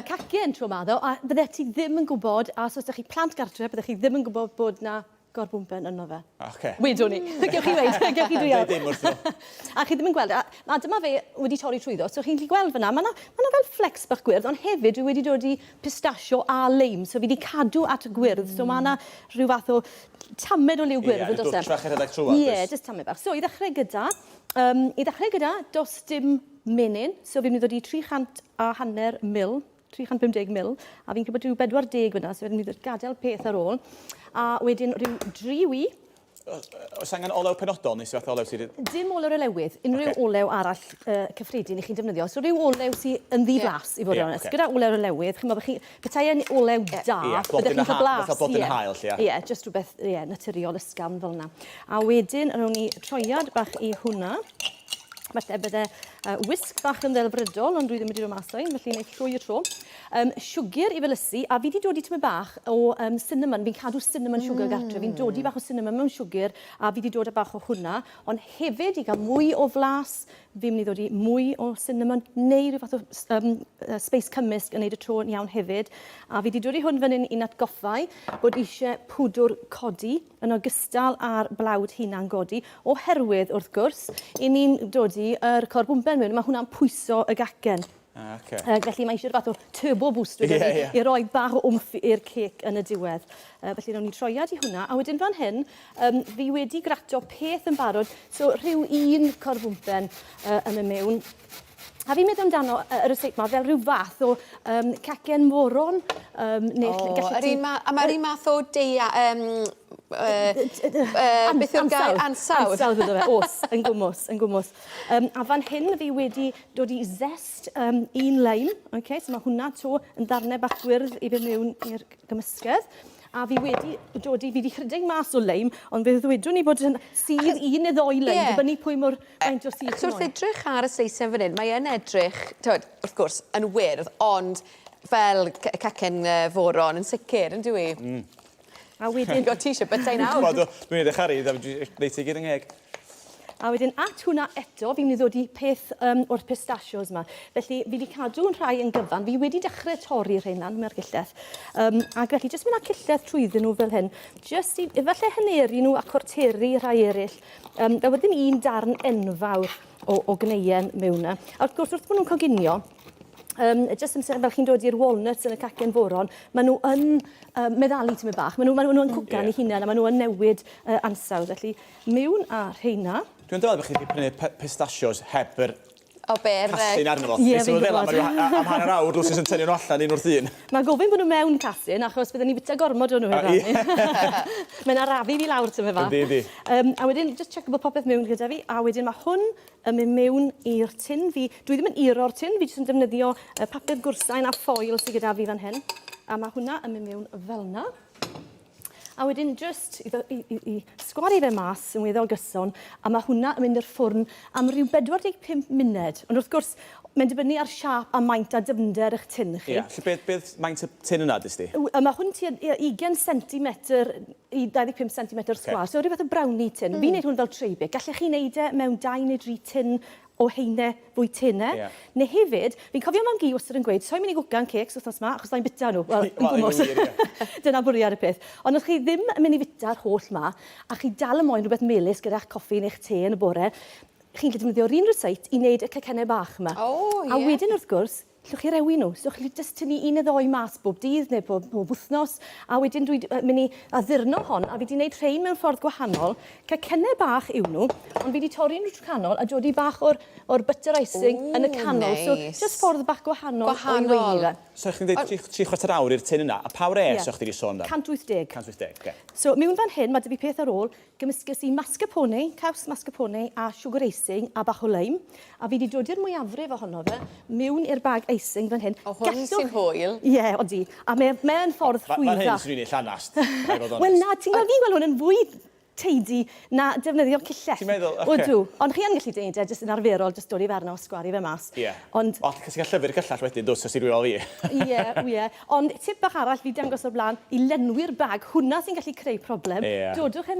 Cacen tro maddo, a bydde ti ddim yn gwybod, a os ydych chi plant gartre, bydde chi ddim yn gwybod bod na gorbwmpen yno fe. Okay. Wedwn ni. Gewch chi weid, gewch chi drio. Dim wrtho. A chi ddim yn gweld, a dyma fe wedi torri trwyddo, so chi'n gallu gweld fyna, mae yna fel flex bach gwyrdd, ond hefyd dwi wedi dod i pistachio a leim, so fi wedi cadw at y gwyrdd, so mae yna rhyw fath o tamed o liw gwyrdd, yn does e? Trach edrych trwy. Ie, jyst tamed bach. So, i ddechrau gyda, dos dim menyn, so fi'n mynd i ddod i 300 mil, 350 mil, a fi'n gwybod rhyw 40 fyna, so fi'n mynd i gadael peth ar ôl. A wedyn rhyw 3 wi. Oes angen olew penodol neu sydd fath olew sydd... Dim olew relewydd, unrhyw olew arall cyffredin i chi'n defnyddio. So rhyw olew sydd yn ddiflas i fod yn onest. Gyda olew relewydd, chi'n meddwl, petai yn olew da, byddech chi'n cael blas. Fatha blodyn hael, ie. Ie, jyst rhywbeth naturiol ysgafn fel yna. A wedyn, rhawn ni troiad bach i hwnna. Falle bydde wisg bach yn ddelfrydol, ond dwi ddim wedi dod mas o'n, felly wneud llwy y tro. Siwgr i felysu, a fi wedi dod i tyma bach o cinnamon. Fi'n cadw cinnamon siwgr gartre. Fi'n dod i bach o cinnamon mewn siwgr, a fi wedi dod â bach o hwnna. Ond hefyd, i gael mwy o flas, fi'n mynd i ddod i mwy o cinnamon, neu rhyw fath o space cymysg yn neud y tro yn iawn hefyd. A fi wedi dod i hwn fan hyn i'n atgoffau bod eisiau pwdwr codi yn ogystal â'r blawd hunan godi, oherwydd wrth gwrs, i ni'n dod i'r corbwmpen mewn, mae hwnna'n pwyso y gacen. Felly mae eisiau'r fath o turbo boost i roi bach o wmff i'r cec yn y diwedd. Felly rhawn ni troiad i hwnna. A wedyn fan hyn, fi wedi grato peth yn barod, so rhyw un corbwmpen yn y mewn. A fi'n meddwl amdano y reseit yma fel rhyw fath o cacen moron. Mae'r un math o deia... beth yw'r gair? Ansawdd. Ansawdd ydw fe, os, yn gwmws. A fan hyn fi wedi dod i zest un leim. So mae hwnna to yn darnau bach gwyrdd i fynd mewn i'r gymysgedd. A fi wedi chrydeg mas o leim, ond fe ddwedwn ni bod yn sydd un neu ddoi leim, dibynnu pwy mor faint o sydd. So wrth edrych ar y Saeson fan hyn, mae yn edrych, wrth gwrs, yn wyrdd, ond fel cacen foron yn sicr, yn dwi? A wedyn... Got ti eisiau bytau nawr? Dwi'n edrych ar i, dweud ti gyda'n heg. A wedyn at hwnna eto, fi'n mynd i ddod i peth o'r pistachios yma. Felly, fi wedi cadw'n rhai yn gyfan. Fi wedi dechrau torri rheina'n mewn gilleth. Ac felly, jyst mynd â cilleth trwyddyn nhw fel hyn. Jyst i, efallai hyneri nhw a corteri rhai eraill. Fel bod ddim un darn enfawr o gneien mewn yna. A wrth gwrs, wrth bod nhw'n coginio, jyst yn fel chi'n dod i'r walnuts yn y cacen foron, maen nhw yn meddalu tymed bach. Maen nhw'n cwgan eu hunain a maen nhw yn newid ansawdd. Felly, mewn ar rheina. Dwi'n dweud bod chi wedi prynu pistachios heb yr casyn arno fo. Ie, fi'n gwybod. Am hanner awr, dwi'n sy'n tynnu nhw allan un wrth un. Mae gofyn bod nhw mewn casyn, achos byddwn ni bita gormod o nhw hefyd. Mae'n arafu fi lawr tymed bach. A wedyn, just check bod popeth mewn gyda fi. A wedyn mae hwn yn mynd mewn i'r tin fi. Dwi ddim yn iro'r tin, fi jyst yn defnyddio papur gwrsain a ffoil sydd gyda fi fan hyn. A mae hwnna yn mynd mewn fel yna. A wedyn just i sgwari fe mas yn weddol gyson, a mae hwnna yn mynd i'r ffwrn am ryw 45 munud. Ond wrth gwrs, mae'n dibynnu ar siap a maint a dyfnder eich tin chi. Ie, beth maint y tin yna, dys di? Mae hwn tua 20 cm i 25 cm sgwar. So rhywbeth o brownie tin. Fi'n neud hwn fel treibic. Gallech chi neud e mewn 2 neu 3 tin o heine fwy tenau. Neu hefyd, fi'n cofio mam gi wastad yn gweud, so'n mynd i gwcan cecs wrthnos yma, achos da'n bita nhw. Wel, yn gwmws. Dyna bwriad y peth. Ond os chi ddim yn mynd i fita'r holl ma, a chi dal y moyn rhywbeth melys gyda'ch coffi neu'ch te yn y bore, chi'n gallu defnyddio'r un reseit i wneud y cacennau bach yma. A wedyn wrth gwrs, llwch chi rewi nhw. So chi'n just tynnu un neu ddoi mas bob dydd neu bob wythnos. A wedyn dwi'n mynd i addurno hon, a fi wedi gwneud rhain mewn ffordd gwahanol. Cacennau bach yw nhw, ond fi wedi torri nhw trwy canol a dodi bach o'r butter icing yn y canol. So just ffordd bach gwahanol o'i weini fe. So chi'n dweud 3/4 awr i'r tin yna, a pa wres o'ch chi wedi sôn da? 180. 180, oce. So mewn fan hyn, mae dy fi peth ar ôl, gymysgus i mascarpone, caws mascarpone a sugar icing a bach o leim. A fi wedi dod i'r mwyafrif ohono fe, mewn i'r bag icing fan hyn. O hwn sy'n hwyl. Ie, odi. A mae'n ffordd llwydda. Fan hyn sy'n unig llanast. Wel na, ti'n gweld fi'n gweld hwn yn fwy teidi na defnyddio cillell. Ti'n meddwl? Oce. Odw. Ond chi yn gallu dweud e, jyst yn arferol, jyst dod i ferna o sgwari fe mas. Ie. Ond... O, ti'n cael llyfr cyllall wedyn, dos, os ti'n rwyol fi. Ie. Ond tip bach arall fi dangos o'r blaen, i lenwi'r bag, hwnna sy'n gallu creu problem. Dodwch e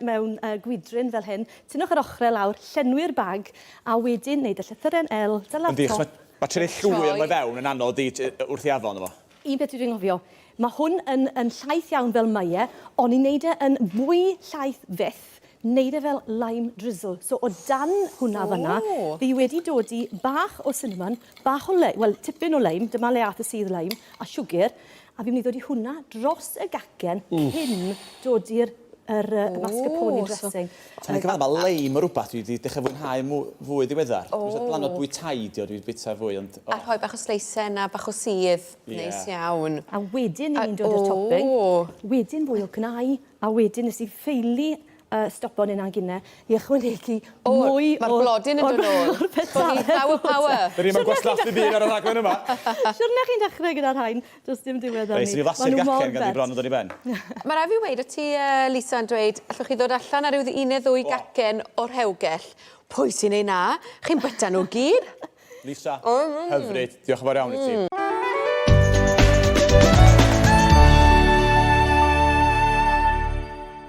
mewn gwydryn fel hyn, tynwch yr ochrau lawr, llenwi'r bag, a wedyn neud y llythyren L, dy laptop. Mae tynnu llwyr mae fewn yn anodd wrth i afon efo. Un beth dwi'n ngofio, mae hwn yn llaeth iawn fel mae ond i'n neud yn fwy llaeth fyth, neud fel lime drizzle. So o dan hwnna fyna, fi wedi dod i bach o cinnamon, bach o leim, wel tipyn o leim, dyma le at y sydd leim, a siwgr, a fi'n mynd i ddod i hwnna dros y gacen cyn dod i'r mascarpone dressing. Ta'n ei gyfan, mae leim o rhywbeth dwi wedi dechrau fwynhau fwy ddiweddar. Dwi'n blanod bwy taid dwi'n bita fwy. A rhoi bach o sleisen a bach o sydd. Neis iawn. A wedyn ni'n dod i'r topping. Wedyn fwy o cnau. A wedyn nes i ffeili stopon yna'n gynne i ychwanegu mwy o'r... Mae'r blodyn yn dod nôl. Power. Dyn ni'n gwaslaffu byd ar y rhaglen yma. Siwrna chi'n dechrau gyda'r rhain, does dim diwedd ni. Reis i flasur gacen gan i bron o ddod i ben. Mae rai fi weid o ti, Lisa, yn dweud, allwch chi ddod allan ar ryw un neu ddwy gacen o'r rhewgell. Pwy sy'n ei na? Chi'n byta nhw gyd? Lisa, hyfryd. Diolch yn fawr iawn i ti.